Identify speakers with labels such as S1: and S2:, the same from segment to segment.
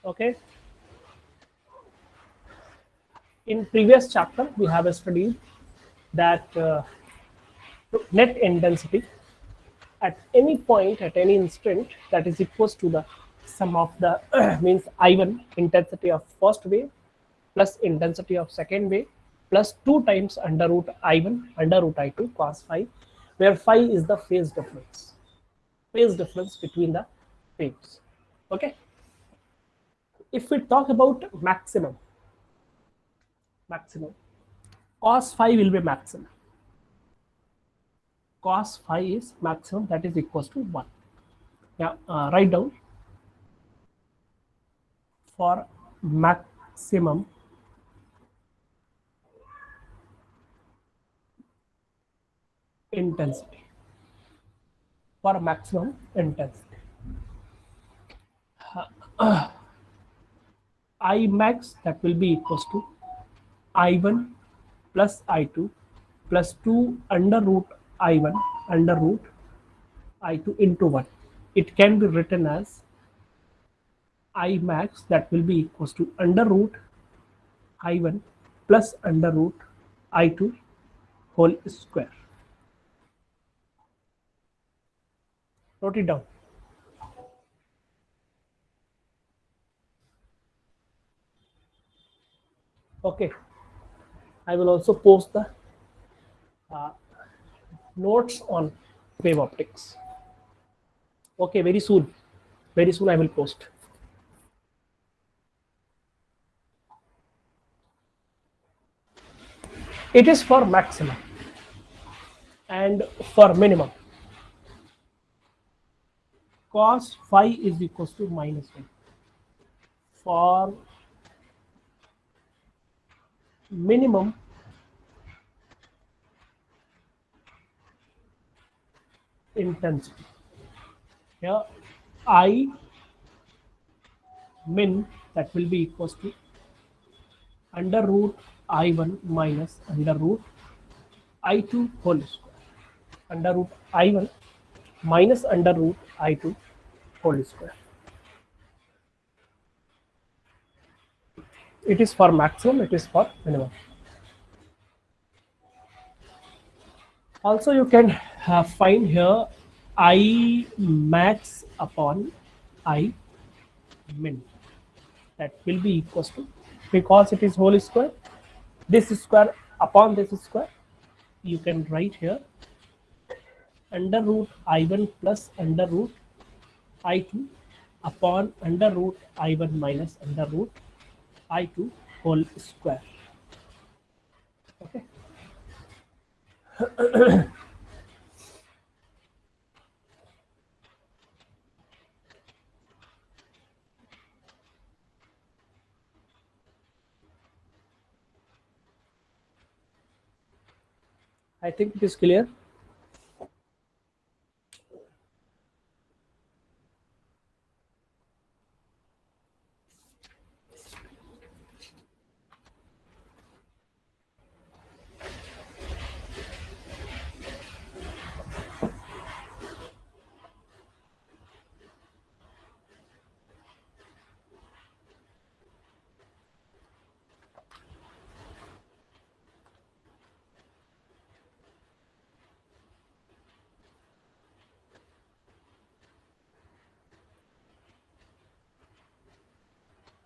S1: Okay. In previous chapter, we have studied that net intensity at any point at any instant that is equals to the sum of the means I1 intensity of first wave plus intensity of second wave plus 2 times under root I1 under root I2 cos phi, where phi is the phase difference between the waves. Okay. If we talk about maximum cos phi will be maximum. Cos phi is maximum, that is equals to 1. Yeah, write down for maximum intensity. For maximum intensity, I max that will be equals to I1 plus I2 plus 2 under root I1 under root I2 into 1. It can be written as I max that will be equals to under root I1 plus under root I2 whole square. Note it down. Okay. I will also post the notes on wave optics. Okay, very soon. Very soon I will post. It is for maximum and for minimum. Cos phi is equals to -1. For minimum intensity, here I min that will be equals to under root I1 minus under root I2 whole square. Under root I1 minus under root I2 whole square. It is for maximum, it is for minimum. Also, you can find here I max upon I min. That will be equals to, because it is whole square, this square upon this square, you can write here under root I1 plus under root I2 upon under root I1 minus under root I2 whole square. Okay. I think it is clear.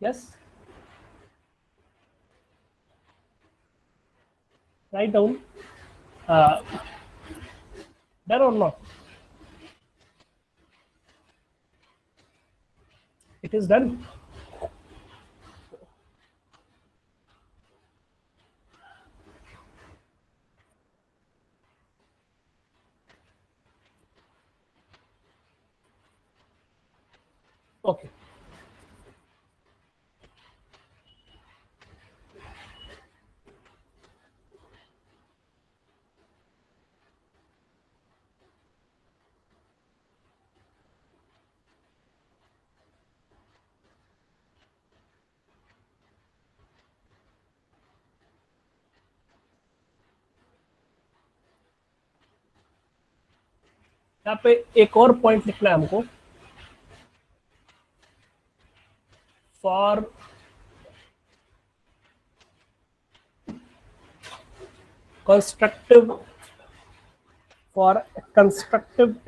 S1: Yes. Write down. Done or not? It is done. Okay. यहाँ पे एक और point लिखना है हमको. for constructive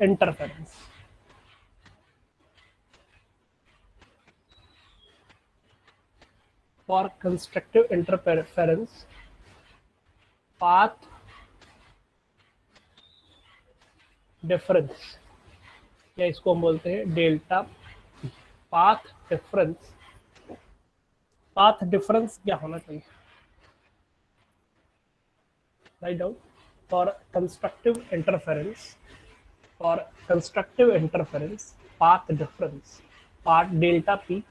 S1: interference. For constructive interference, path difference, या इसको हम बोलते हैं delta path difference. Path difference क्या होना चाहिए? Write down. For constructive interference path difference, path delta p,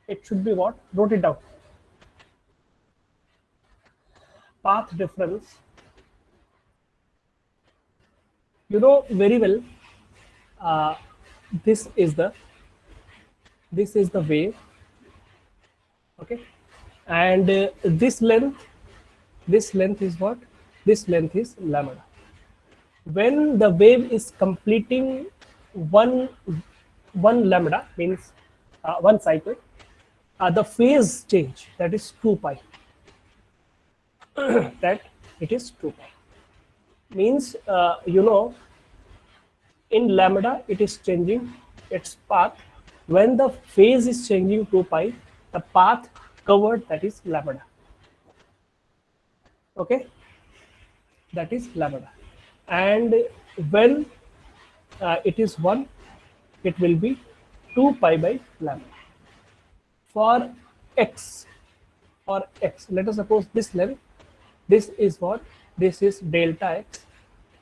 S1: it should be what? Wrote it down. Path difference, you know very well, this is the wave, okay, and this length is what? This length is lambda. When the wave is completing one lambda, means one cycle, the phase change, that is 2 pi. That it is 2 pi. Means, you know, in lambda it is changing its path. When the phase is changing 2 pi, the path covered, that is lambda. Okay, that is lambda. And when it is 1, it will be 2 pi by lambda. For x, let us suppose this length, this is what? This is delta x.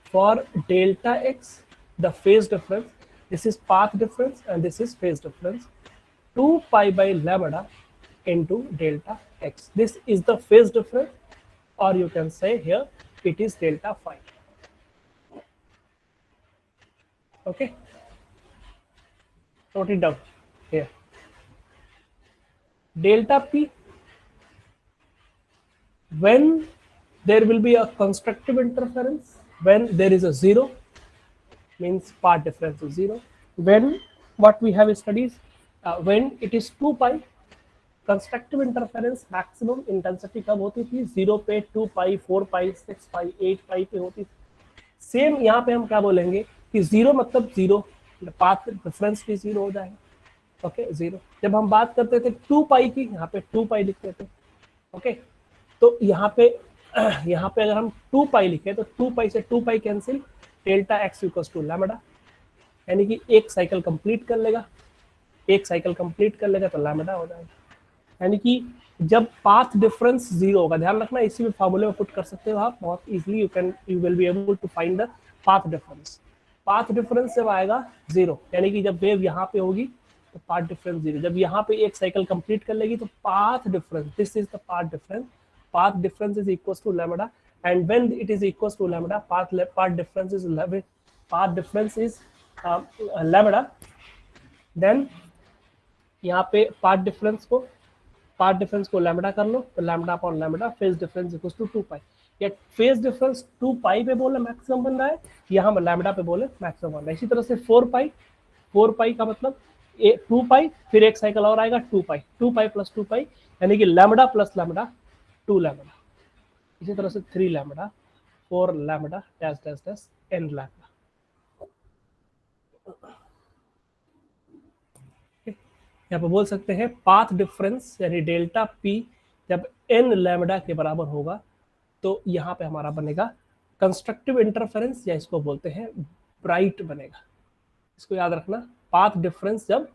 S1: For delta x, the phase difference, this is path difference and this is phase difference, 2 pi by lambda into delta x. This is the phase difference, or you can say here it is delta phi. Okay, note it down here. Delta p, when there will be a constructive interference, when there is a 0, means path difference is 0. When, what we have studied, when it is 2 pi, constructive interference maximum intensity कब होती थी? 0 पे, 2 पाई, 4 पाई, 6 पाई, 8 पाई पे होती थी. Same यहाँ पे हम क्या बोलेंगे कि 0 मतलब 0, पाथ डिफरेंस भी 0 हो जाएगा. ओके, 0. जब हम बात करते थे 2 पाई की, यहाँ पे 2 पाई लिखते थे. ओके, तो यहाँ पे अगर हम 2 पाई लिखे तो 2 पाई से 2 pi cancel, delta x equals to lambda, यानी कि एक साइकिल कंप्लीट कर लेगा, तो लैम्बडा हो जाएगा. यानी कि जब पाथ डिफरेंस 0 होगा, ध्यान रखना, इसी में फॉर्मूले में पुट कर सकते हो आप बहुत easily. You will be able to find the path difference. Path difference जब आएगा 0, यानी कि जब वेव यहाँ पे होगी तो पाथ डिफरेंस 0. जब यहाँ पे एक साइकिल कंप्लीट कर लेगी तो path difference, this is the path difference. Path difference is equal to lambda, and when it is equal to lambda, path difference is lambda, then यहाँ पे पाथ डिफरेंस को लैम्बडा कर लो, तो lambda upon lambda, phase difference equals to 2 pi. या phase difference 2 पाई पे बोले maximum बन रहा है, यहाँ हम लैम्बडा पे बोले मैक्सिमम बन रहा है. इसी तरह से 4 पाई का मतलब 2 पाई, फिर एक साइकिल और आएगा 2 पाई प्लस 2 पाई, यानी कि लैम्बडा प्लस लैम्बडा 2 लैम्बडा. इसी तरह से 3 lambda, 4 lambda, dash dash dash n lambda. यहाँ पे बोल सकते हैं पाथ डिफरेंस यानी डेल्टा पी जब n लैम्बडा के बराबर होगा तो यहाँ पे हमारा बनेगा कंस्ट्रक्टिव इंटरफेरेंस, या इसको बोलते हैं ब्राइट बनेगा. इसको याद रखना, पाथ डिफरेंस जब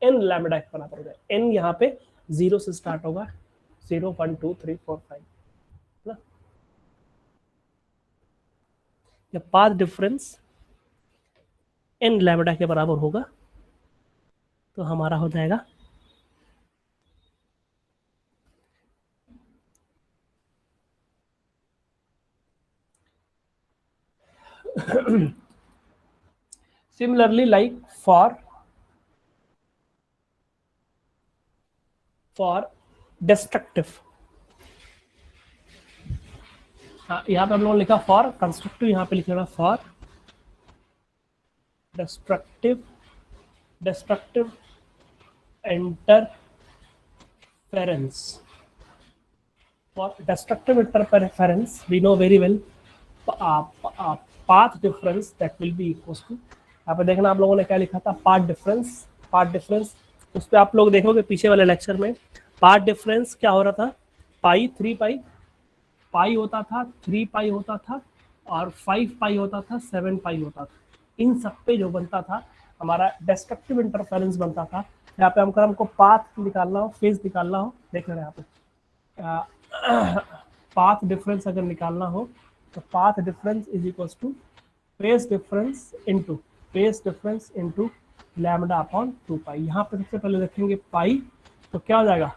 S1: n लैम्बडा के बराबर होगा. n यहाँ पे 0 से स्टार्ट होगा, 0 1 2 3 4 5 ना. जब पाथ डिफरेंस n लैम्बडा के बराबर होगा तो हमारा हो जाएगा similarly like for destructive, हाँ यहाँ पे हम लोगों ने लिखा फॉर कंस्ट्रक्टिव, यहाँ पे लिखना for destructive interference. For destructive interference, we know very well path difference that will be equals to, यहाँ पे देखना आप लोगों ने क्या लिखा था, पाथ डिफरेंस उस पर आप लोग देखोगे पीछे वाले लेक्चर में पाथ डिफरेंस क्या हो रहा था, पाई 3 पाई, पाई होता था 3 पाई होता था और 5 पाई होता था 7 पाई होता था, इन सब पे जो बनता था हमारा डेस्ट्रक्टिव इंटरफेरेंस बनता था। यहाँ पे हमको पाथ निकालना हो, फेज निकालना हो, देख रहे हैं यहाँ पे पाथ डिफरेंस अगर निकालना हो तो path difference is equals to phase difference into lambda upon 2 pi. यहाँ पे सबसे पहले रखेंगे पाई, तो क्या हो जाएगा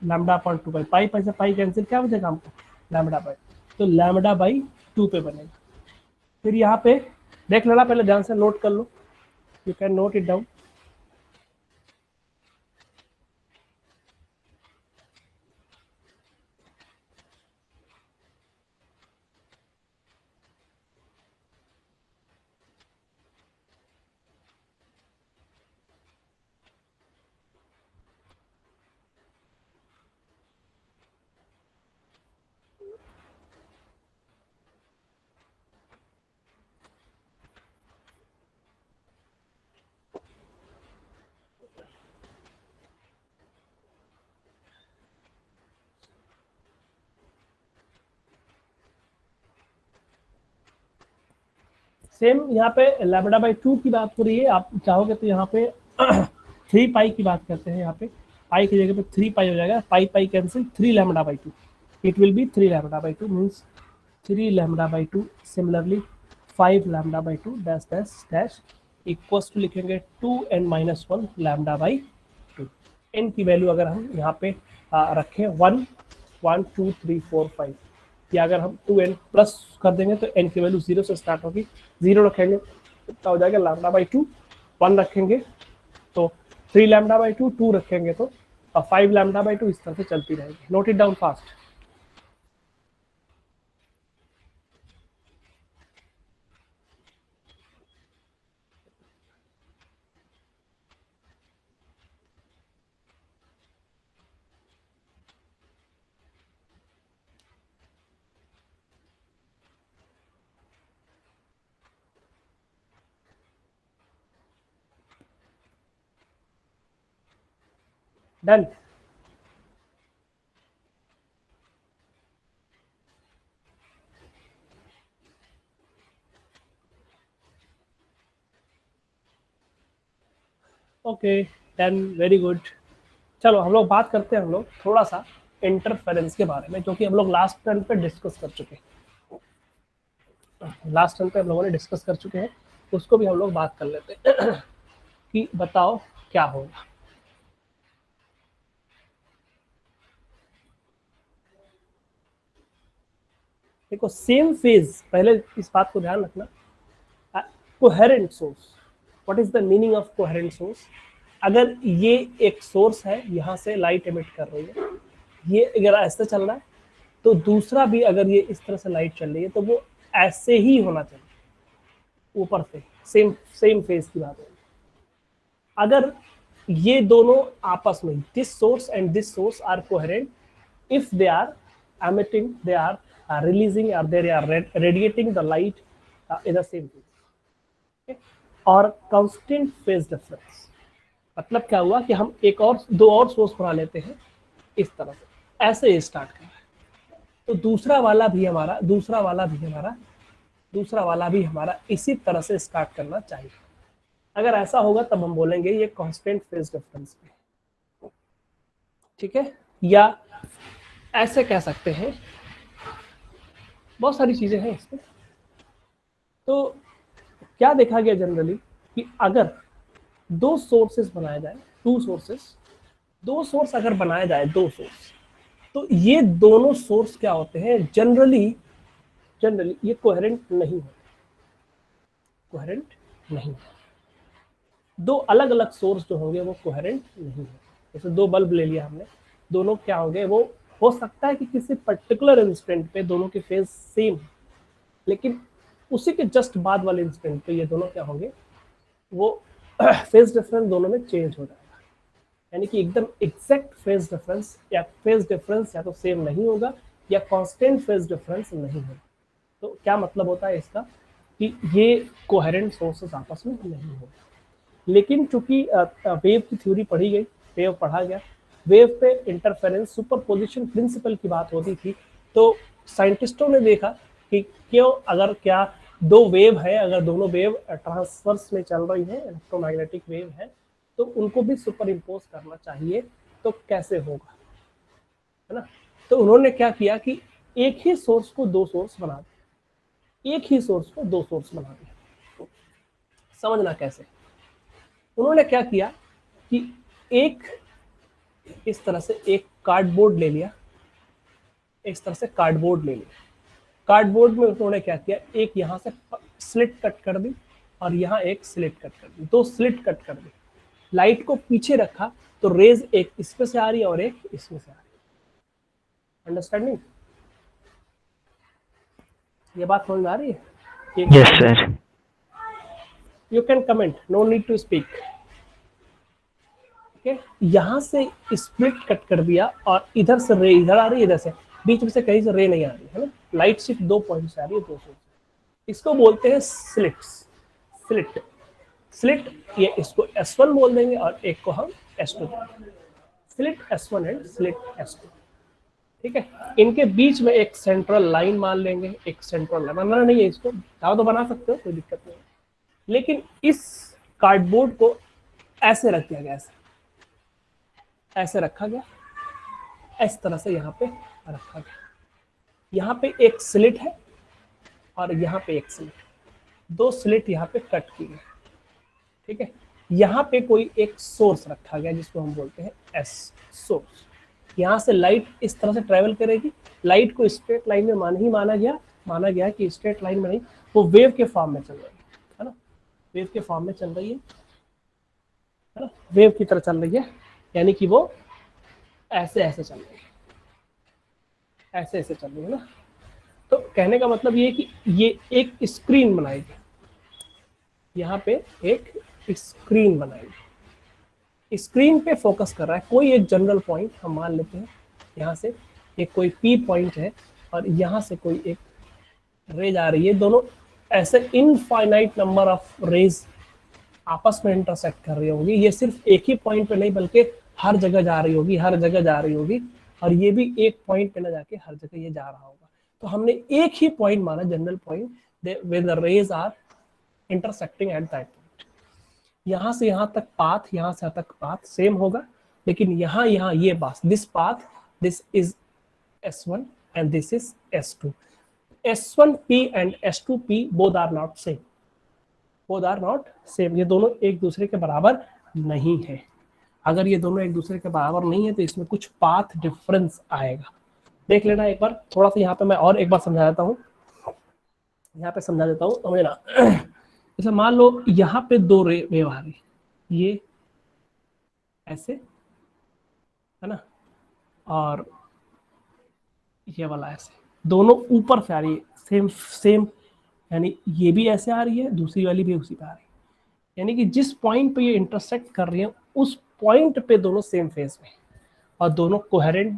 S1: लैम्डा अपॉन 2 पाई, पाई पाई से पाई कैंसिल, क्या बचेगा हमको लैम्डा बाई, तो लैम्डा बाई 2 पे बनेगा। फिर यहाँ पे देख लेना, पहले ध्यान से नोट कर लो, you can note it down. Same यहाँ पे लैम्डा बाई 2 की बात हो रही है, आप चाहोगे तो यहाँ पे 3 पाई की बात करते हैं, यहाँ पे पाई की जगह पे 3 पाई हो जाएगा, pi pi cancel, 3 lambda by 2, it will be 3 lambda by 2 means 3 lambda by 2, similarly 5 lambda by 2 dash dash dash equals to लिखेंगे 2n-1 लैम्डा बाई 2। n की वैल्यू अगर हम यहाँ पे रखें 1 1 2 3 4 5, या अगर हम 2n प्लस कर देंगे तो n की वैल्यू 0 से स्टार्ट होगी, 0 रखेंगे कितना हो जाएगा लैम्डा बाई 2, 1 रखेंगे तो 3 लैम्डा बाई 2, 2 रखेंगे तो 5 लैम्डा बाई 2, इस तरह से चलती रहेगी। Note it down fast. Done. Okay done, very good. चलो हम लोग बात करते हैं हम लोग थोड़ा सा इंटरफेरेंस के बारे में, जो कि हम लोग लास्ट टर्न पे डिस्कस कर चुके हैं, लास्ट टर्न पे हम लोगों ने डिस्कस कर चुके हैं, उसको भी हम लोग बात कर लेते हैं कि बताओ क्या होगा। देखो सेम फेज, पहले इस बात को ध्यान रखना, coherent source, what is the meaning of coherent source, अगर ये एक सोर्स है यहाँ से लाइट एमिट कर रही है, ये अगर ऐसे चल रहा है तो दूसरा भी अगर ये इस तरह से लाइट चल रही है तो वो ऐसे ही होना चाहिए, ऊपर से सेम सेम फेज की बात है। अगर ये दोनों आपस में, this source and this source are coherent if they are emitting, they are releasing or they are radiating the light in the same phase, okay? और constant phase difference मतलब क्या हुआ कि हम एक और दो और सोर्स बना लेते हैं इस तरह से, ऐसे स्टार्ट कर रहा है, तो दूसरा वाला भी हमारा इसी तरह से स्टार्ट करना चाहिए। अगर ऐसा होगा तब हम बोलेंगे ये कांस्टेंट फेज डिफरेंस पे, ठीक है, या ऐसे कह सकते हैं, बहुत सारी चीजें हैं इसमें। तो क्या देखा गया जनरली कि अगर दो सोर्सेस बनाए जाए, दो सोर्स अगर बनाया जाए, दो सोर्स, तो ये दोनों सोर्स क्या होते हैं, जनरली ये कोहेरेंट नहीं है, दो अलग अलग सोर्स जो होंगे वो कोहेरेंट नहीं है। जैसे दो बल्ब ले लिया हमने, दोनों क्या होंगे, वो हो सकता है कि किसी पर्टिकुलर इंस्टेंट पे दोनों के फेज सेम, लेकिन उसी के जस्ट बाद वाले इंस्टेंट पे ये दोनों क्या होंगे, वो फेज डिफरेंस दोनों में चेंज हो जाएगा। यानी कि एकदम एग्जैक्ट फेज डिफरेंस या फेज डिफरेंस या तो सेम नहीं होगा या कांस्टेंट फेज डिफरेंस नहीं होगा। तो क्या मतलब होता है इसका कि ये कोहेरेंट सोर्सेस आपस में नहीं होगा। लेकिन चूंकि वेव की थ्योरी पढ़ी गई, वेव पढ़ा गया, वेव पे इंटरफेरेंस सुपरपोजिशन प्रिंसिपल की बात होती थी, तो साइंटिस्टों ने देखा कि क्यों अगर क्या दो वेव है, अगर दोनों वेव ट्रांसवर्स में चल रही है, इलेक्ट्रोमैग्नेटिक वेव है, तो उनको भी सुपर इम्पोज करना चाहिए, तो कैसे होगा, है ना। तो उन्होंने क्या किया कि एक ही सोर्स को दो सोर्स बना दिया, एक ही सोर्स को दो सोर्स बना दिया। समझना कैसे, उन्होंने क्या किया कि एक इस तरह से एक कार्डबोर्ड ले लिया, इस तरह से कार्डबोर्ड ले लिया, कार्डबोर्ड में उन्होंने क्या किया, एक यहाँ से स्लिट कट कर दी और यहाँ एक स्लिट कट कर दी, दो स्लिट कट कर दी, लाइट को पीछे रखा, तो रेज एक इसमें से आ रही है और एक इसमें से आ रही है। अंडरस्टैंडिंग, ये बात समझ में आ रही है?
S2: Yes sir.
S1: You can comment, no need to speak. यहां से स्प्लिट कट कर दिया और इधर से रे इधर आ रही है, इधर से बीच में से कहीं से रे नहीं आ रही है ना, लाइट सिर्फ दो पॉइंट से आ रही है, दो सोर्स। इसको बोलते हैं स्लिट्स, स्लिट, स्लिट, ये इसको S1 बोल देंगे और एक को हम S2, slit S1 and slit S2। ठीक है, इनके बीच में एक सेंट्रल लाइन मान लेंगे, एक सेंट्रल लाइन बनाना नहीं है, इसको चाहो तो बना सकते हो, कोई दिक्कत नहीं है। लेकिन इस कार्डबोर्ड को ऐसे रख दिया गया, ऐसे रखा गया, इस तरह से यहाँ पे रखा गया, यहाँ पे एक स्लिट है और यहाँ पे एक स्लिट, दो स्लिट यहाँ पे कट की गई। ठीक है, यहाँ पे कोई एक सोर्स रखा गया जिसको हम बोलते हैं एस सोर्स। यहाँ से लाइट इस तरह से ट्रेवल करेगी, लाइट को स्ट्रेट लाइन में माना गया कि स्ट्रेट लाइन में नहीं, वो वेव के फॉर्म में चल रही है ना, वेव के फॉर्म में चल रही है ना, वेव की तरह चल रही है, यानी कि वो ऐसे ऐसे चल रही है, ऐसे ऐसे चल रही है ना। तो कहने का मतलब ये कि ये एक स्क्रीन बनाएगी, यहाँ पे एक स्क्रीन बनाएगी, स्क्रीन पे फोकस कर रहा है कोई एक जनरल पॉइंट, हम मान लेते हैं यहाँ से एक कोई P पॉइंट है और यहाँ से कोई एक रेज आ रही है, दोनों ऐसे इनफाइनाइट नंबर ऑफ रेज आपस में इंटरसेक्ट कर रही होगी, ये सिर्फ एक ही पॉइंट पे नहीं बल्कि हर जगह जा रही होगी, हर जगह जा रही होगी, और ये भी एक पॉइंट पे ना जाके हर जगह ये जा रहा होगा। तो हमने एक ही पॉइंट माना, general point, where the rays are intersecting at that point. यहाँ से यहाँ तक पाथ, यहाँ से तक पाथ सेम होगा, लेकिन यहाँ ये path, this path, this is S1 and this is S2. S1P and S2P both are not same, both are not same, ये दोनों एक दूसरे के बराबर नहीं है। अगर ये दोनों एक दूसरे के बराबर नहीं है तो इसमें कुछ पाथ डिफरेंस आएगा, देख लेना एक बार। थोड़ा सा यहाँ पे मैं और एक बार समझा देता हूँ, यहाँ पे समझा देता हूँ, समझना। जैसे मान लो यहाँ पे दो वेव आ रही, ये ऐसे है ना, और ये वाला ऐसे, दोनों ऊपर से आ रही है, सेम सेम, यानी ये भी ऐसे आ रही है, दूसरी वाली भी उसी पे आ रही है, यानी कि जिस पॉइंट पे ये इंटरसेक्ट कर रही है उस पॉइंट पे दोनों सेम फेज में, और दोनों कोहेरेंट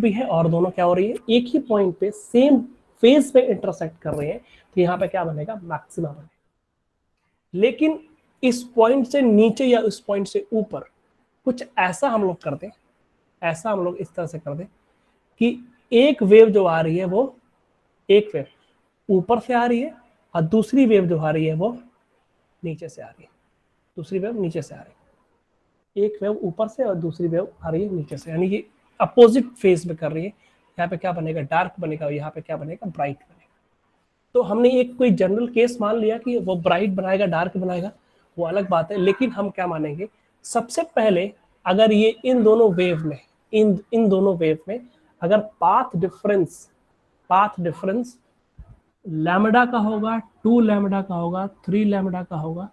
S1: भी है और दोनों क्या हो रही है, एक ही पॉइंट पे सेम फेज पे इंटरसेक्ट कर रहे हैं, तो यहाँ पे क्या बनेगा, मैक्सिमा बनेगा। लेकिन इस पॉइंट से नीचे या उस पॉइंट से ऊपर कुछ ऐसा हम लोग कर दें, ऐसा हम लोग इस तरह से कर दें कि एक वेव जो आ रही है वो एक वेव ऊपर से आ रही है और दूसरी वेव जो आ रही है वो नीचे से आ रही है, दूसरी वेव नीचे से आ रही है, एक वेव ऊपर से और दूसरी वेव आ रही है नीचे से, यानी कि अपोजिट फेज में कर रही है। यहाँ पे क्या बनेगा, डार्क बनेगा, और यहाँ पे क्या बनेगा, ब्राइट बनेगा। तो हमने एक कोई जनरल केस मान लिया कि वो ब्राइट बनाएगा, डार्क बनाएगा, वो अलग बात है, लेकिन हम क्या मानेंगे, सबसे पहले अगर ये इन दोनों वेव में, इन दोनों वेव में अगर पाथ डिफरेंस लैम्डा का होगा, 2 लैम्डा का होगा, 3 लैम्डा का होगा,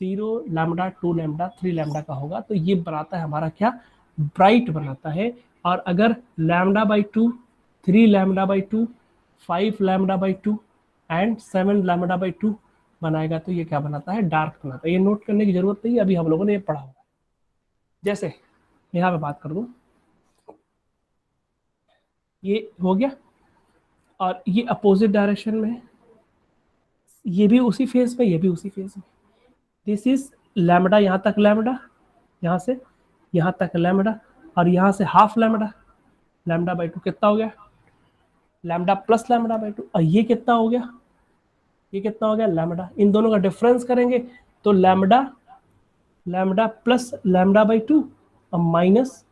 S1: 0 लैम्डा, 2 लैम्डा, 3 लैम्डा का होगा, तो ये बनाता है हमारा क्या, ब्राइट बनाता है। और अगर lambda by 2, 3 lambda by 2, 5 lambda by 2 and 7 lambda by 2 बनाएगा, तो ये क्या बनाता है, डार्क बनाता है। ये नोट करने की जरूरत नहीं है, अभी हम लोगों ने ये पढ़ा हुआ है, जैसे यहाँ पे बात कर दूं, ये हो गया और ये अपोजिट डायरेक्शन में है, ये भी उसी फेज में, ये भी उसी फेज में। दिस इज लैम्बडा, यहाँ तक लैम्बडा, यहाँ से यहाँ तक लैम्बडा, और यहाँ से half lambda, lambda by to कितना हो गया, lambda plus lambda by two. और ये कितना हो गया, ये कितना हो गया लैम्बडा। इन दोनों का डिफरेंस करेंगे तो lambda, lambda plus lambda by two और माइनस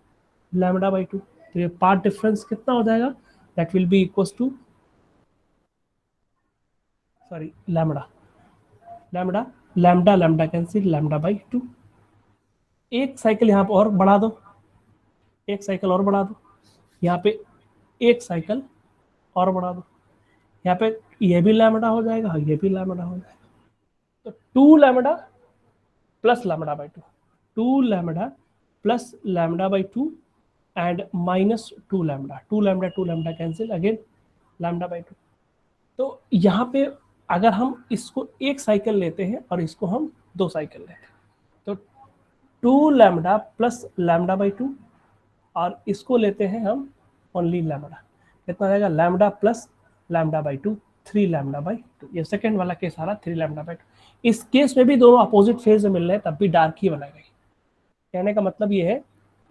S1: लैम्बडा बाई टू। तो ये पार्ट डिफरेंस कितना हो जाएगा, that will be equal to, sorry lambda, lambda lambda lambda cancel, lambda by two. एक साइकिल यहाँ पे और बढ़ा दो, एक साइकिल और बढ़ा दो, यहाँ पे एक साइकिल और बढ़ा दो, यहाँ पे ये भी लैम्बडा हो जाएगा, ये भी लैम्बडा हो जाएगा। तो two lambda plus lambda by two, two lambda plus lambda by two and minus two lambda cancel, again lambda by two. तो यहाँ पे अगर हम इसको एक साइकिल लेते हैं और इसको हम दो साइकिल लेते हैं, तो two lambda plus lambda by two, और इसको लेते हैं हम ओनली लैम्बडा, कितना रहेगा lambda plus lambda by two, three lambda by two. ये सेकंड वाला केस आ रहा, थ्री लैम्बडा बाई टू। इस केस में भी दोनों अपोजिट फेज में मिल रहे हैं, तब भी डार्क ही बनाएगा। कहने का मतलब ये है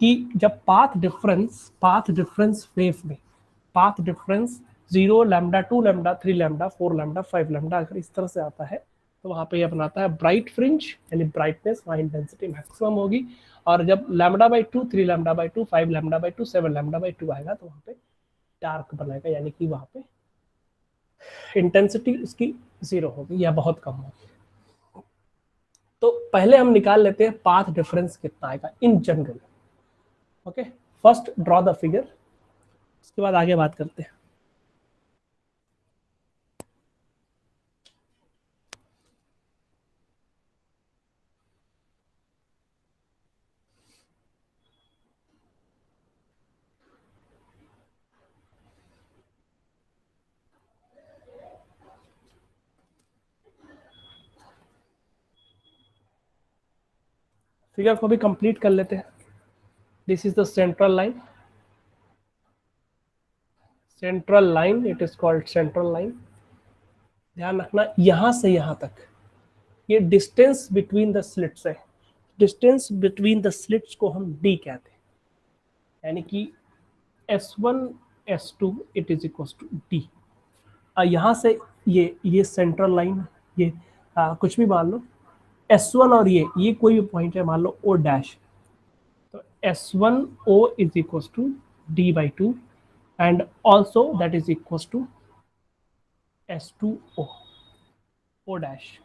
S1: कि जब पाथ डिफरेंस वेव में, path difference zero lambda to lambda three lambda four lambda five lambda अगर इस तरह से आता है, तो वहां पे ये बनाता है ब्राइट फ्रिंज, यानी ब्राइटनेस वहाँ इंटेंसिटी मैक्सिमम होगी। और जब lambda by two, three lambda by to, five lambda by to, seven lambda by to आएगा, तो वहाँ पे डार्क बनाएगा, यानी कि वहाँ पे इंटेंसिटी इसकी जीरो होगी या बहुत कम होगी। तो पहले हम निकाल लेते हैं पाथ डिफरेंस कितना आएगा in general. Okay, first draw the figure, उसके बाद आगे बात करते हैं। फिगर को भी कंप्लीट कर लेते हैं। This is the central line, central line, it is called central line. ध्यान रखना यहां से यहां तक ये डिस्टेंस बिटवीन द स्लिट्स है, डिस्टेंस बिटवीन द स्लिट्स को हम डी कहते हैं, यानी कि S1 S2 it is equal to D. यहाँ से ये सेंट्रल लाइन, ये कुछ भी मान लो S1 और ये कोई भी पॉइंट है, मान लो O डैश, तो S1O is equals to D by 2 and also that is equals to S2O, O dash.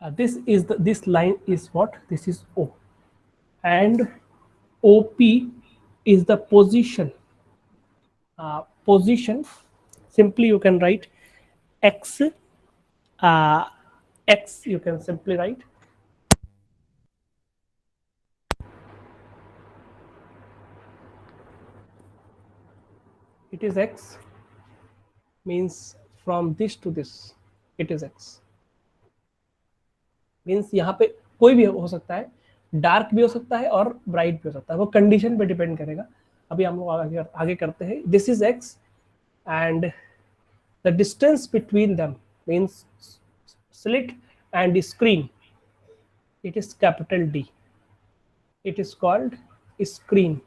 S1: This line is what? This is O, and OP is the position. Position. Simply you can write X. Uh, X you can simply write. It is X, means from this to this. It is X. Means यहाँ पे कोई भी हो सकता है, dark भी हो सकता है और ब्राइट भी हो सकता है, वो कंडीशन पे डिपेंड करेगा। अभी हम लोग आगे करते हैं। This is x and the distance between them means slit and screen, it is capital D, it is called screen.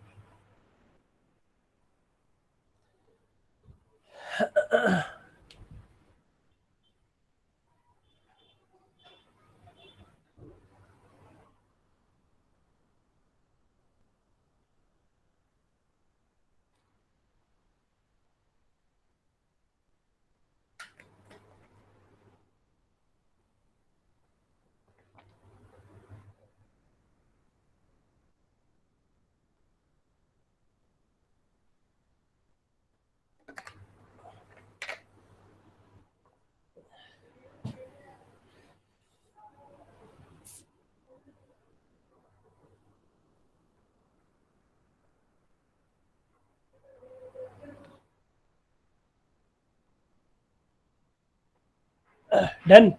S1: Done.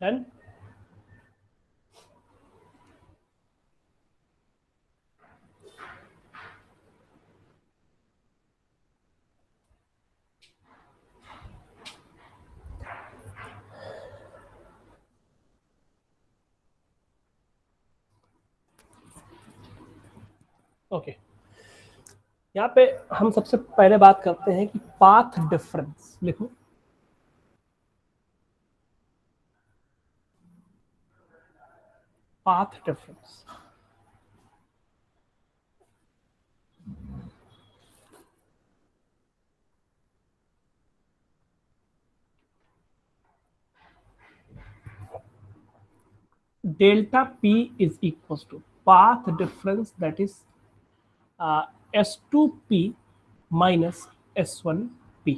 S1: Done. Okay, यहाँ पे हम सबसे पहले बात करते हैं कि पाथ डिफरेंस लिखो। Path difference, delta p is equals to path difference, that is s2p minus s1p।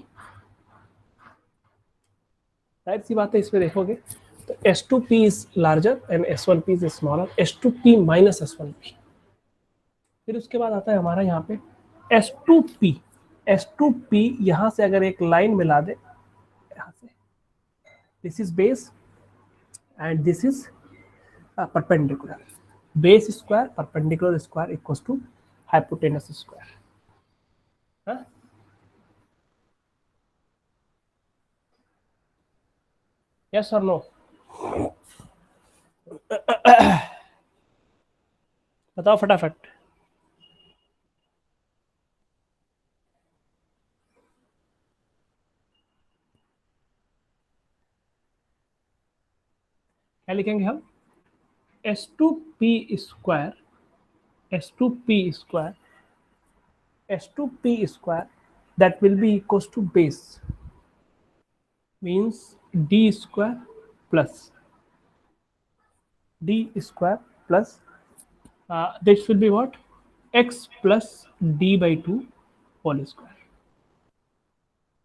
S1: शायद सी बात है, इसमें देखोगे तो s2p is larger and s1p is smaller, s2p minus s1p। फिर उसके बाद आता है हमारा यहाँ पे s2p। s2p यहाँ से अगर एक लाइन मिला दे यहाँ से, this is base and this is perpendicular, base square perpendicular square equals to hypotenuse square. Yes और नो? बताओ फटाफट। क्या लिखेंगे हम? s2p square, s2p square, s2p square that will be equals to base means d square plus d square plus this will be what, x plus d by 2 whole square।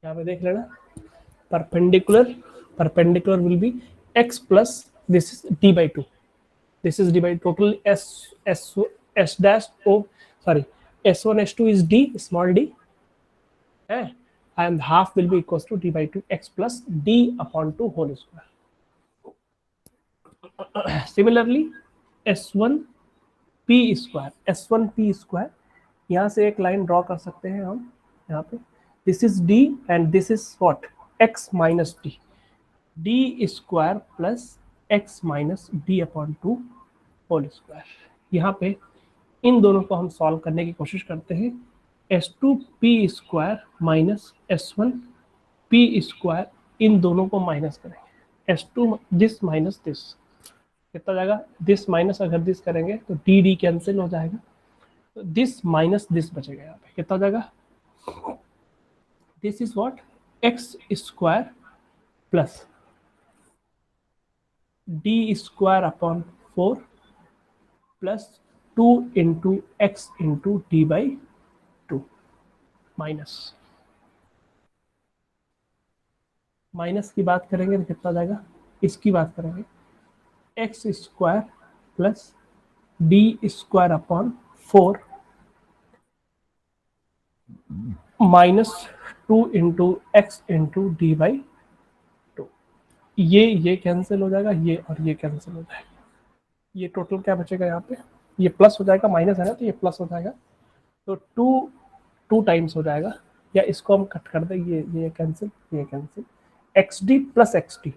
S1: यहाँ पे देख लेना, perpendicular will be x plus this is d by 2, this is d by total s dash o, sorry, s1 s2 is d small d, and half will be equals to d by 2 x plus d upon 2 whole square। Similarly s1p square यहाँ से एक line draw कर सकते हैं हम यहाँ पे, this is d and this is what, x minus d, d square plus x minus d upon 2 whole square. यहाँ पे इन दोनों को हम सॉल्व करने की कोशिश करते हैं, s2p square minus s1p square, इन दोनों को माइनस करेंगे, s2 दिस माइनस दिस कितना जाएगा, दिस माइनस अगर दिस करेंगे तो डी डी कैंसिल हो जाएगा, तो दिस माइनस दिस बचेगा, यहाँ पे कितना हो जाएगा, this is what, x square plus D square upon 4 plus 2 into x into D by 2 minus, minus की बात करेंगे तो कितना जाएगा, इसकी बात करेंगे x square plus D square upon 4 minus 2 into x into D by 2। ये कैंसिल हो जाएगा, ये और ये कैंसिल हो जाएगा, ये टोटल क्या बचेगा यहाँ पे, ये प्लस हो जाएगा, माइनस है ना तो ये प्लस हो जाएगा, तो टू टाइम्स हो जाएगा, या इसको हम कट कर दें, ये कैंसिल, ये cancel, x D plus x D,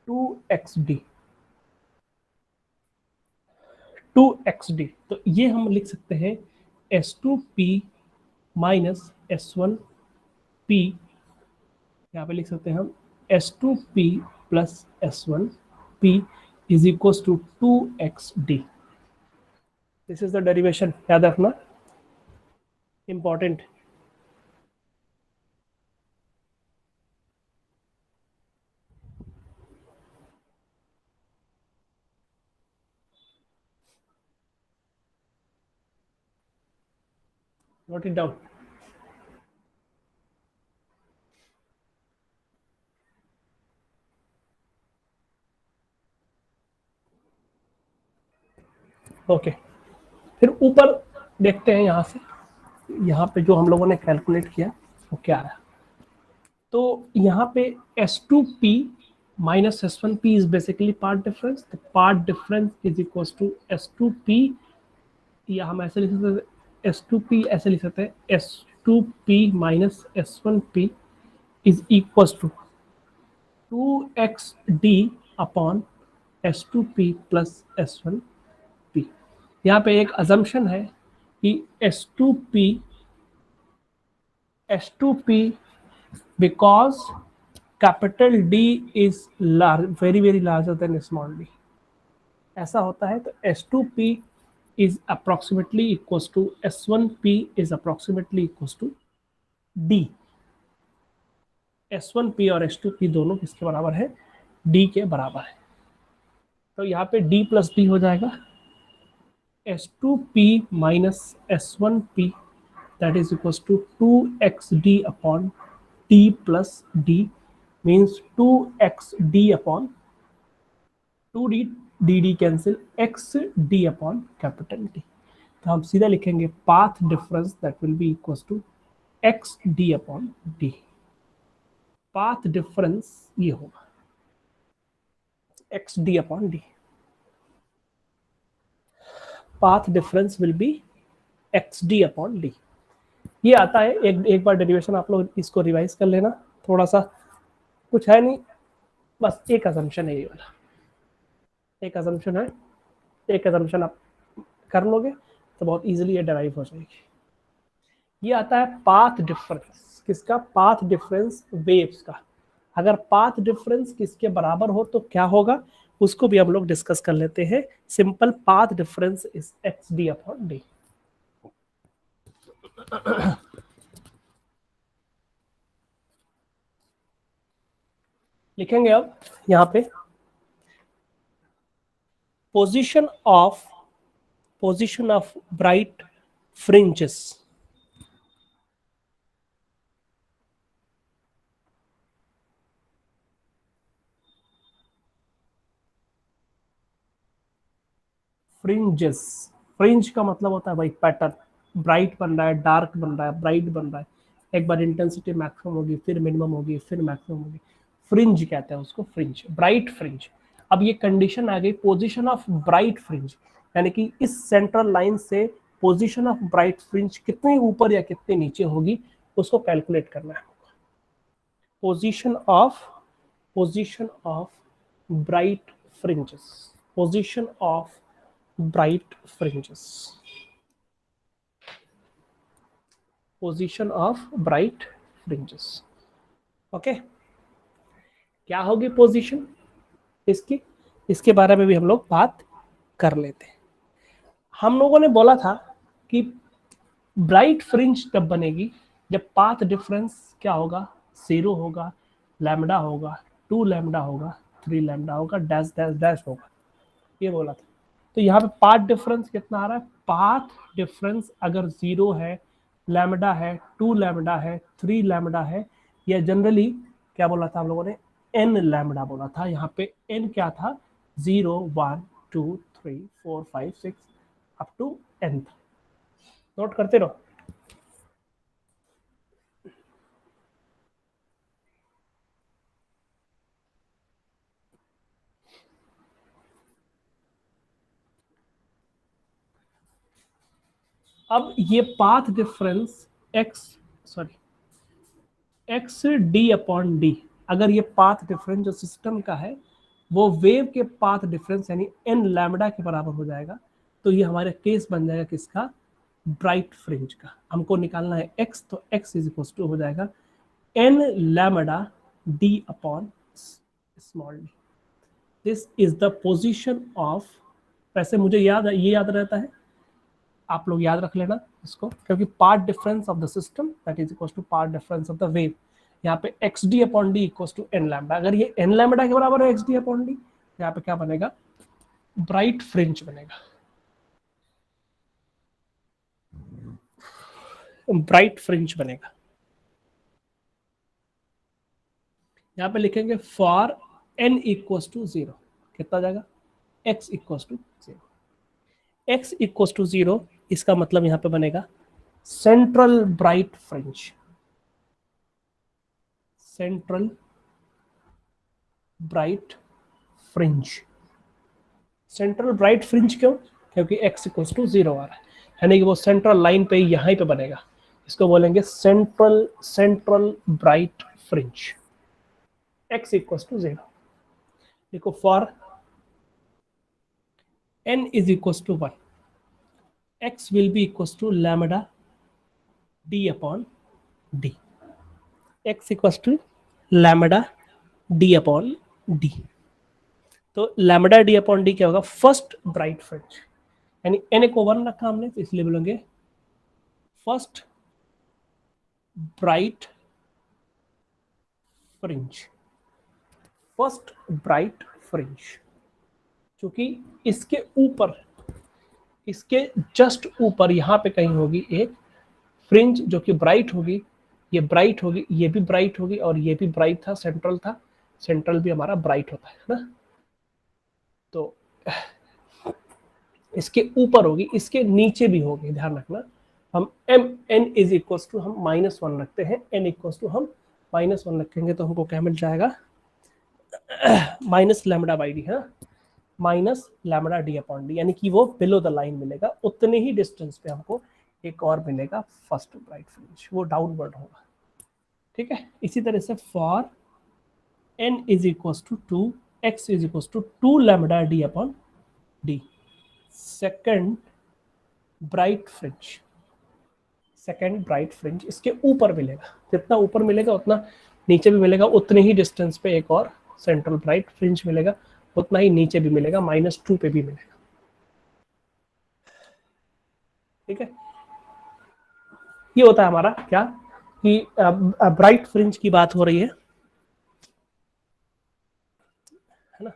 S1: 2xd, 2xd, तो ये हम लिख सकते हैं s2p माइनस s1p, यहाँ पे लिख सकते हैं हम s2p plus s1p is equal to 2xd। This is the derivation, याद रखना, important. Note it down. Okay, फिर ऊपर देखते हैं, यहाँ से यहाँ पे जो हम लोगों ने कैलकुलेट किया वो क्या आया, तो यहाँ पे s2p minus S1P is basically path difference. The path difference is equals to S2P, या हम ऐसे लिख सकते हैं S2P, ऐसे लिख सकते हैं S2P minus S1P is equals to 2XD upon S2P plus S1P. यहाँ पे एक assumption है कि S2P because capital D is large, very very larger than small d, ऐसा होता है, तो S2P is approximately equals to S1P is approximately equals to D. S1P और S2P दोनों किसके बराबर है? D के बराबर है। तो यहाँ पे D प्लस D हो जाएगा, S2P minus S1P that is equals to 2XD upon D plus D means 2XD upon 2D, dd cancel, XD upon capital D। तो हम सीधा लिखेंगे path difference that will be equals to XD upon D। Path difference ये होगा XD upon D। Path difference will be XD upon D। ये आता है, एक बार डेरिवेशन आप लोग इसको रिवाइज कर लेना, थोड़ा सा कुछ है नहीं, बस एक असम्पशन है, ये वाला एक असम्पशन है, एक असम्पशन आप कर लोगे तो बहुत इजीली ये डेराइव हो जाएगी। ये आता है पाथ डिफरेंस, किसका? पाथ डिफरेंस वेव्स का। अगर पाथ डिफरेंस किसके बराबर हो तो क्या होगा, उसको भी हम लोग डिस्कस कर लेते हैं। Simple path difference is XD upon D। लिखेंगे अब यहाँ पे position of bright fringes. Fringes, fringe का मतलब होता है भाई पैटर्न, ब्राइट बन रहा है, डार्क बन रहा है, ब्राइट बन रहा है, एक बार इंटेंसिटी मैक्सिमम होगी, फिर मिनिमम होगी, फिर मैक्सिमम होगी, फ्रिंज कहते हैं उसको, फ्रिंज, ब्राइट फ्रिंज। अब ये कंडीशन आ गई पोजीशन ऑफ ब्राइट फ्रिंज, यानी कि इस सेंट्रल लाइन से पोजीशन ऑफ ब्राइट फ्रिंज कितने ऊपर या कितने नीचे होगी उसको कैलकुलेट करना है। Position of bright fringes, position of bright fringes, position of bright fringes। Okay, क्या होगी पोजीशन इसकी, इसके बारे में भी हम लोग बात कर लेते हैं। हम लोगों ने बोला था कि ब्राइट फ्रिंज तब बनेगी जब पाथ डिफरेंस क्या होगा, 0 होगा, लैम्डा होगा, 2 लैम्डा होगा, 3 लैम्डा होगा, डैश डैश डैश होगा, ये बोला था। तो यहाँ पे पाथ डिफरेंस कितना आ रहा है? पाथ डिफरेंस अगर 0 है, लैम्डा है, 2 लैम्डा है, 3 लैम्डा है, या जनरली क्या बोला था हम लोगों ने? n लैम्डा बोला था। यहाँ पे n क्या था? 0 1 2 3 4 5 6 अप टू n। नोट करते रहो। अब ये path difference x D upon D, अगर ये पाथ डिफरेंस जो सिस्टम का है वो वेव के पाथ डिफरेंस यानी n लैम्डा के बराबर हो जाएगा, तो ये हमारा केस बन जाएगा किसका? ब्राइट फ्रिंज का। हमको निकालना है x, तो x इज इक्वल टू हो जाएगा n lambda d upon small d। This is the position of, वैसे मुझे ये याद रहता है, आप लोग याद रख लेना इसको, क्योंकि part difference of the system that is equal to part difference of the wave. यहाँ पे X D upon D equal to N lambda, अगर ये एन लैम्डा के बराबर है एक्स डी अपॉन डी, यहाँ पे क्या बनेगा? ब्राइट फ्रिंज बनेगा, ब्राइट फ्रिंज बनेगा। यहाँ पे लिखेंगे फॉर एन इक्वल टू 0, कितना जाएगा? X equal to 0, X equal to 0, इसका मतलब यहाँ पे बनेगा central bright fringe, central bright fringe. Central bright fringe क्यों? क्योंकि x इक्वल्स टू 0 आ रहा है, यानी कि वो सेंट्रल लाइन पे यहीं पे बनेगा। इसको बोलेंगे central bright fringe, x equals to 0। देखो for n is equals to 1, x will be equals to lambda d upon d, x equals to lambda d upon d। तो लैम्डा d अपॉन d क्या होगा? First bright fringe, यानी n को 1 रखा हमने तो इसलिए बोलेंगे first bright fringe, first bright fringe. क्योंकि इसके ऊपर, इसके जस्ट ऊपर यहां पे कहीं होगी एक फ्रिंज जो कि ब्राइट होगी, ये ब्राइट होगी, ये भी ब्राइट होगी, और ये भी ब्राइट था, सेंट्रल था, सेंट्रल भी हमारा ब्राइट होता है ना। तो इसके ऊपर होगी, इसके नीचे भी होगी, ध्यान रखना। हम M N is equal to हम -1 रखते हैं, एन इक्वल टू हम -1 रखेंगे तो हमको क्या मिल जाएगा? माइनस लैम्डा बाई डी है, minus lambda D upon D, यानी कि वो बिलो द लाइन मिलेगा। उतने ही डिस्टेंस पे हमको एक और मिलेगा फर्स्ट ब्राइट फ्रिंज, वो डाउनवर्ड होगा। ठीक है, इसी तरह से for n is equal to 2, x is equal to 2 lambda D upon D, second bright fringe, second bright fringe इसके ऊपर मिलेगा। जितना ऊपर मिलेगा उतना नीचे भी मिलेगा, उतने ही डिस्टेंस पे एक और सेंट्रल ब्राइट फ्रिंज मिलेगा, उतना ही नीचे भी मिलेगा, -2 पे भी मिलेगा। ठीक है, ये होता है हमारा क्या कि ब्राइट फ्रिंज की बात हो रही है ना।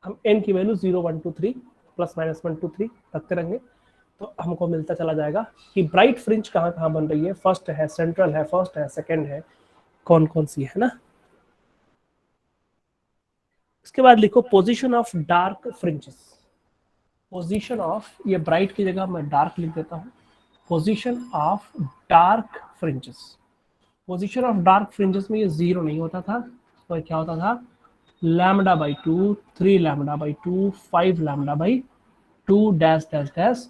S1: हम n की वैल्यू 0 1 2 3 ±1 2 3 रखते रहेंगे तो हमको मिलता चला जाएगा कि ब्राइट फ्रिंज कहाँ कहाँ बन रही है। फर्स्ट है, सेंट्रल है, फर्स्ट है, सेकंड है, कौन कौन सी है ना। इसके बाद लिखो position of dark fringes. Position of, ये ब्राइट की जगह मैं डार्क लिख देता हूँ, position of dark fringes. Position of dark fringes में ये 0 नहीं होता था, तो क्या होता था? Lambda by 2, 3 lambda by 2, 5 lambda by 2 dash dash dash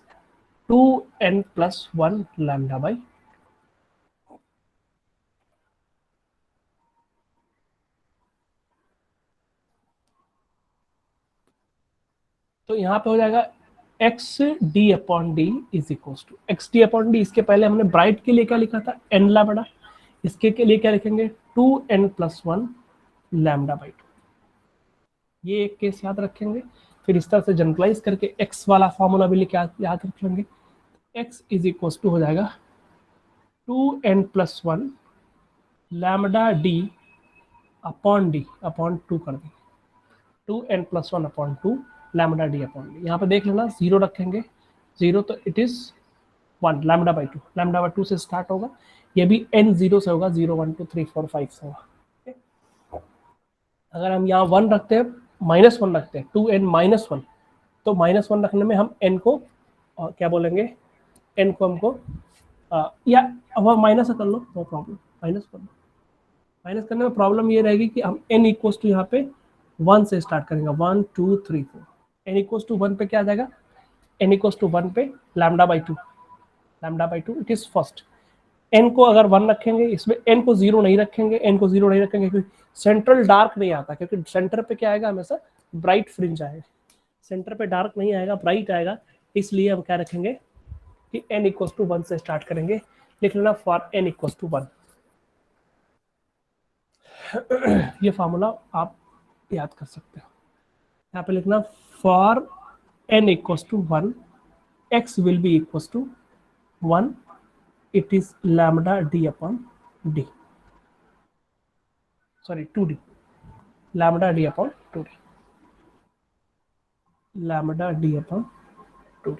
S1: 2n+1 lambda by. तो यहाँ पे हो जाएगा X D upon D is equal to X D upon D. इसके पहले हमने ब्राइट के लिए क्या लिखा था? n lambda. इसके के लिए क्या लिखेंगे? 2n+1 lambda by 2। ये एक केस याद रखेंगे। फिर इस तरह से जनरलाइज करके x वाला फॉर्मूला भी लिख याद रख लेंगे। x इज इक्वल टू हो जाएगा 2n+1 lambda D upon D upon 2 कर देंगे, 2n+1 upon 2 lambda D upon D. यहाँ पे देख लेना 0 रखेंगे, 0 तो it is 1 lambda by 2, lambda by 2 से स्टार्ट होगा। ये भी n 0 से होगा, 0 1 2 3 4 5 से होगा। अगर हम यहाँ 1 रखते हैं, -1 रखते हैं, 2n-1, तो -1 रखने में हम n को क्या बोलेंगे? n को हमको या अब हम माइनस कर लो, नो प्रॉब्लम, माइनस कर लो। माइनस करने में प्रॉब्लम ये रहेगी कि हम n इक्वल्स टू यहाँ पे 1 से स्टार्ट करेंगे, 1 2 3 4। n इक्वल्स टू 1 पे क्या आ जाएगा? n इक्वल्स टू 1 पे lambda by 2, lambda by 2 it is first. n को अगर 1 रखेंगे, इसमें n को 0 नहीं रखेंगे, n को 0 नहीं रखेंगे क्योंकि सेंट्रल डार्क नहीं आता, क्योंकि सेंटर पे क्या आएगा? हमेशा ब्राइट फ्रिंज आएगा, सेंटर पे डार्क नहीं आएगा, ब्राइट आएगा। इसलिए हम क्या रखेंगे कि n इक्वल्स टू 1 से स्टार्ट करेंगे। लिख लेना फॉर n इक्वल्स टू 1। ये फार्मूला आप याद कर सकते हो। यहाँ पे लिखना for n equals to 1, x will be equals to 1, it is lambda d upon d, sorry 2d, lambda d upon 2d, lambda d upon 2d।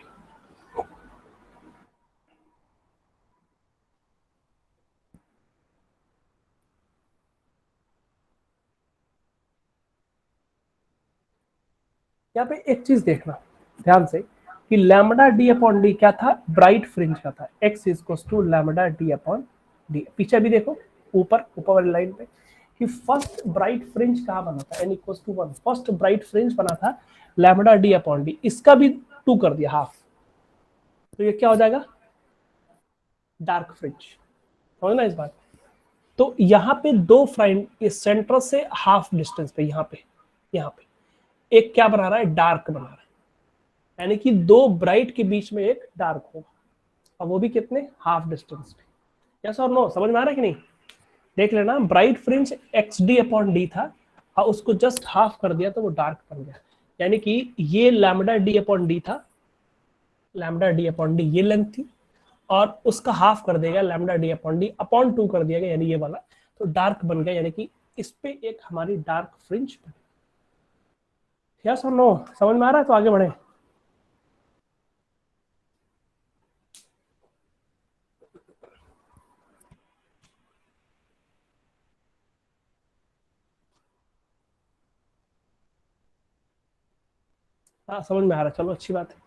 S1: यहाँ पे एक चीज देखना ध्यान से कि लैम्डा डी अपॉन डी क्या था? ब्राइट फ्रिंज का था। x is two lambda D upon D. पीछे भी देखो, ऊपर ऊपर वाली लाइन पे कि फर्स्ट ब्राइट फ्रिंज कहाँ बना था, n equal to 1, first bright fringe बना था लैम्बडा डी अपॉन डी, इसका भी 2 कर दिया हाफ, तो ये क्या हो जाएगा, डार्क फ्रिंज। समझना इस बात। तो यहाँ पे दो फ्राइंड इस सेंटर से हाफ डिस्टेंस पे, यहाँ पे एक क्या बना रहा है, डार्क बना रहा है, यानी कि दो ब्राइट के बीच में एक डार्क होगा, और वो भी कितने, हाफ डिस्टेंस पे। यस और नो, समझ में आ रहा है कि नहीं। देख लेना, bright fringe x D upon D था और उसको जस्ट हाफ कर दिया तो वो डार्क बन गया, यानी कि ये लैम्बडा डी अपॉन डी था, लैम्बडा डी अपॉन डी ये लेंथ थी, और उसका हाफ कर देगा lambda D upon D upon 2 कर दिया गया, यानी ये वाला, तो डार्क बन गया, यानी कि इस पे एक हमारी डार्क फ्रिंज बनी। यस और नो, समझ में आ रहा है, तो आगे बढ़े। हाँ समझ में आ रहा है, चलो अच्छी बात है।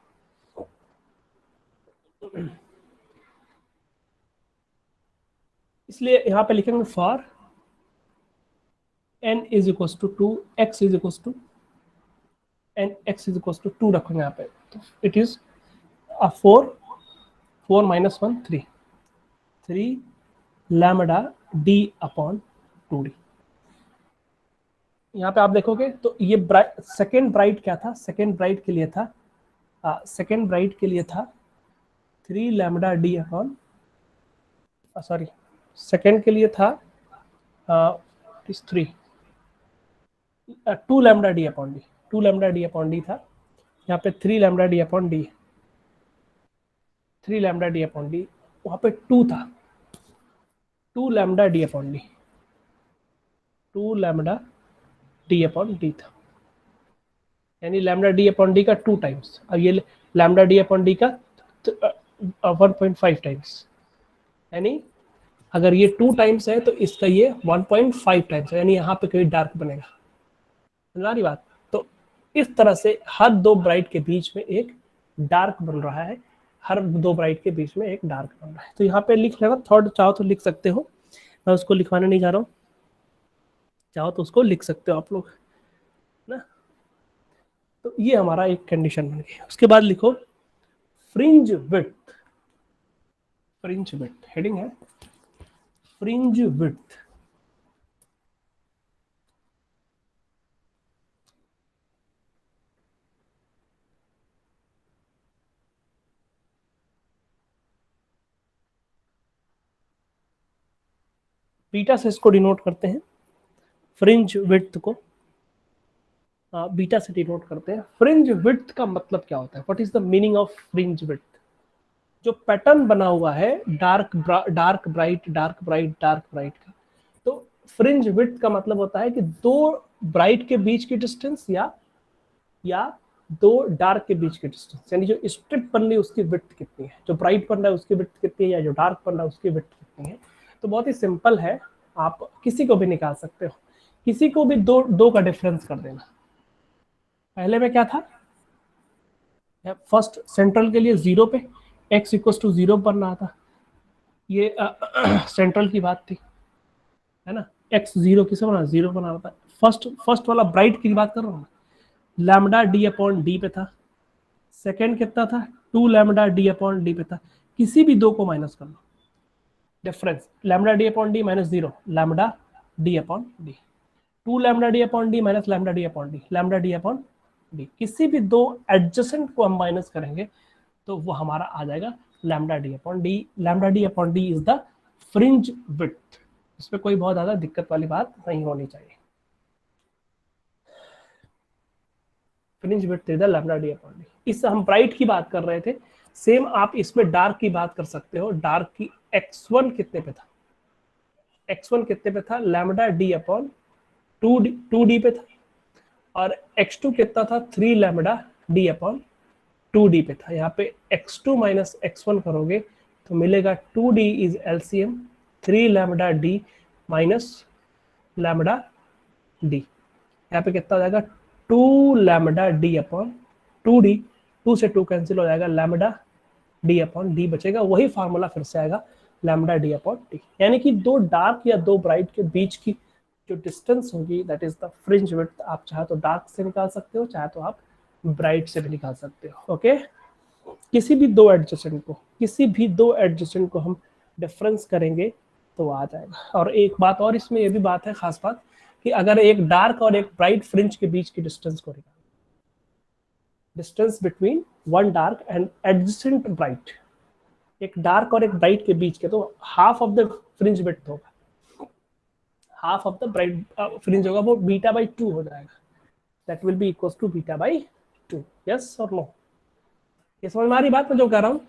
S1: इसलिए यहाँ पे लिखेंगे for n is equal to 2, x is equal to n, x is equal to 2 रखेंगे यहाँ पे, तो it is 4 minus 1 3 lambda D upon 2d। यहाँ पे आप देखोगे तो ये सेकेंड ब्राइट क्या था, सेकेंड ब्राइट के लिए था, सेकेंड ब्राइट के लिए था 3 lambda D upon, sorry second के लिए था 3 2 lambda D upon D, 2 lambda D upon D था, यहाँ पे 3 lambda D upon D, 3 lambda D upon D, वहाँ पे 2 था, 2 lambda D upon D, 2 lambda D upon D था, यानी लैम्बडा डी अपॉन डी का 2 टाइम्स, अब ये लैम्बडा डी अपॉन डी का 1.5 टाइम्स, यानी अगर ये 2 टाइम्स है तो इसका ये 1.5 टाइम्स है, यानी यहाँ पे कोई डार्क बनेगा। समझ रही बात। तो इस तरह से हर दो ब्राइट के बीच में एक डार्क बन रहा है, हर दो ब्राइट के बीच में एक डार्क बन रहा है। तो यहाँ पे लिख लेना, थर्ड चाहो तो लिख सकते हो, मैं उसको लिखवाने नहीं जा रहा हूँ, चाहो तो उसको लिख सकते हो आप लोग ना। तो ये हमारा एक कंडीशन बन गई। उसके बाद लिखो fringe width, fringe width heading है फ्रिंज विड्थ। बीटा से इसको डिनोट करते हैं, फ्रिंज विड्थ को बीटा से डिनोट करते हैं। फ्रिंज विड्थ का मतलब क्या होता है, what is the meaning of fringe width. जो पैटर्न बना हुआ है dark dark bright dark bright dark bright का, तो फ्रिंज विड्थ का मतलब होता है कि दो ब्राइट के बीच की डिस्टेंस या दो डार्क के बीच की डिस्टेंस, यानी जो स्ट्रिप बन रही है उसकी विड्थ कितनी है, जो ब्राइट बन रहा है उसकी विड्थ कितनी है, या जो डार्क बन रहा है उसकी विड्थ कितनी है। तो बहुत ही सिंपल है, आप किसी को भी निकाल सकते हो, किसी को भी दो का डिफरेंस कर देना। पहले में क्या था, फर्स्ट सेंट्रल के लिए 0 पे x इक्वल टू 0 बन रहा था, ये सेंट्रल की बात थी, है ना। x 0 किसे बना, 0 बना रहा था। फर्स्ट वाला ब्राइट की बात कर रहा हूँ, लैम्बडा डी अपॉन डी पे था। सेकेंड कितना था, 2 लैम्बडा डी अपॉन डी पे था। किसी भी दो को माइनस कर लो, difference lambda D upon D minus 0 lambda D upon D, 2 lambda D upon D minus lambda D upon D, lambda D upon D. किसी भी दो एडजेसेंट को हम माइनस करेंगे तो वो हमारा आ जाएगा lambda D upon D. Lambda D upon D is the fringe width. इसमें कोई बहुत ज्यादा दिक्कत वाली बात नहीं होनी चाहिए। Fringe width is the lambda D upon D. इस हम ब्राइट की बात कर रहे थे, सेम आप इसमें डार्क की बात कर सकते हो। डार्क की x1 कितने पे था, x1 कितने पे था, लैम्बडा डी अपॉन 2d पे था, और x2 कितना था, 3 लैम्बडा डी अपॉन 2d पे था। यहाँ पे x2 माइनस x1 करोगे तो मिलेगा 2d is LCM 3 lambda D minus lambda D. यहाँ पे कितना हो जाएगा, 2 लैम्बडा डी अपॉन 2d, 2 से 2 कैंसिल हो जाएगा, लैम्बडा डी अपॉन डी बचेगा। वही फार्मूला फिर से आएगा लैम्बडा डी अपॉन डी, यानी कि दो डार्क या दो ब्राइट के बीच की जो डिस्टेंस होगी that is the fringe width. आप चाहे तो डार्क से निकाल सकते हो, चाहे तो आप ब्राइट से भी निकाल सकते हो। ओके, किसी भी दो एडजेसेंट को हम डिफरेंस करेंगे तो आ जाएगा। और एक बात और इसमें ये भी बात है, खास बात, कि अगर एक डार्क और एक ब्राइट फ्रिंज के बीच की डिस्टेंस को निकाल, distance between one dark and adjacent bright, एक डार्क और एक ब्राइट के बीच के, तो half of the fringe width होगा, half of the bright fringe होगा, वो बीटा बाई 2 हो जाएगा। That will be equal to beta by 2। Yes और नो? ये समझ में आ रही बात मैं जो कह रहा हूँ?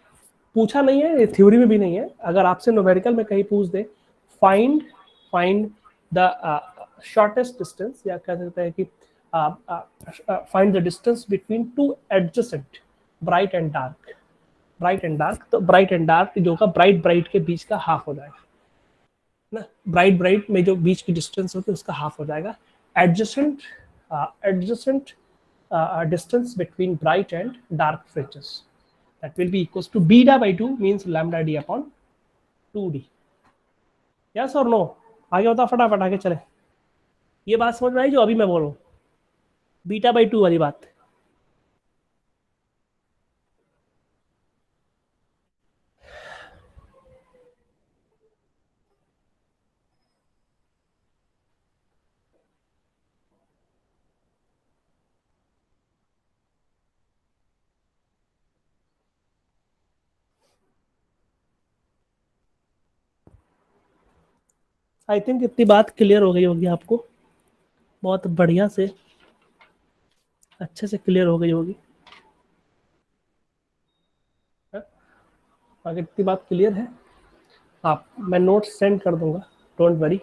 S1: पूछा नहीं है, ये थ्योरी में भी नहीं है। अगर आपसे न्यूमेरिकल में कहीं पूछ दे, find find the shortest distance, या कह सकते हैं कि find the distance between two adjacent bright and dark, bright and dark, तो ब्राइट एंड डार्क जो होगा ब्राइट ब्राइट के बीच का हाफ हो जाएगा ना, ब्राइट ब्राइट में जो बीच की डिस्टेंस होती है उसका हाफ हो जाएगा। Adjacent adjacent distance between bright and dark fringes, that will be equals to beta by 2 means lambda d upon 2d। yes or no? आगे बताओ, फटाफट आगे चले। ये बात समझ में आई जो अभी मैं बोल रहा हूँ, बीटा बाई 2 वाली बात? आई थिंक इतनी बात क्लियर हो गई होगी आपको, बहुत बढ़िया से, अच्छे से क्लियर हो गई होगी। अगर इतनी बात क्लियर है, आप, मैं नोट्स सेंड कर दूंगा, डोंट वरी।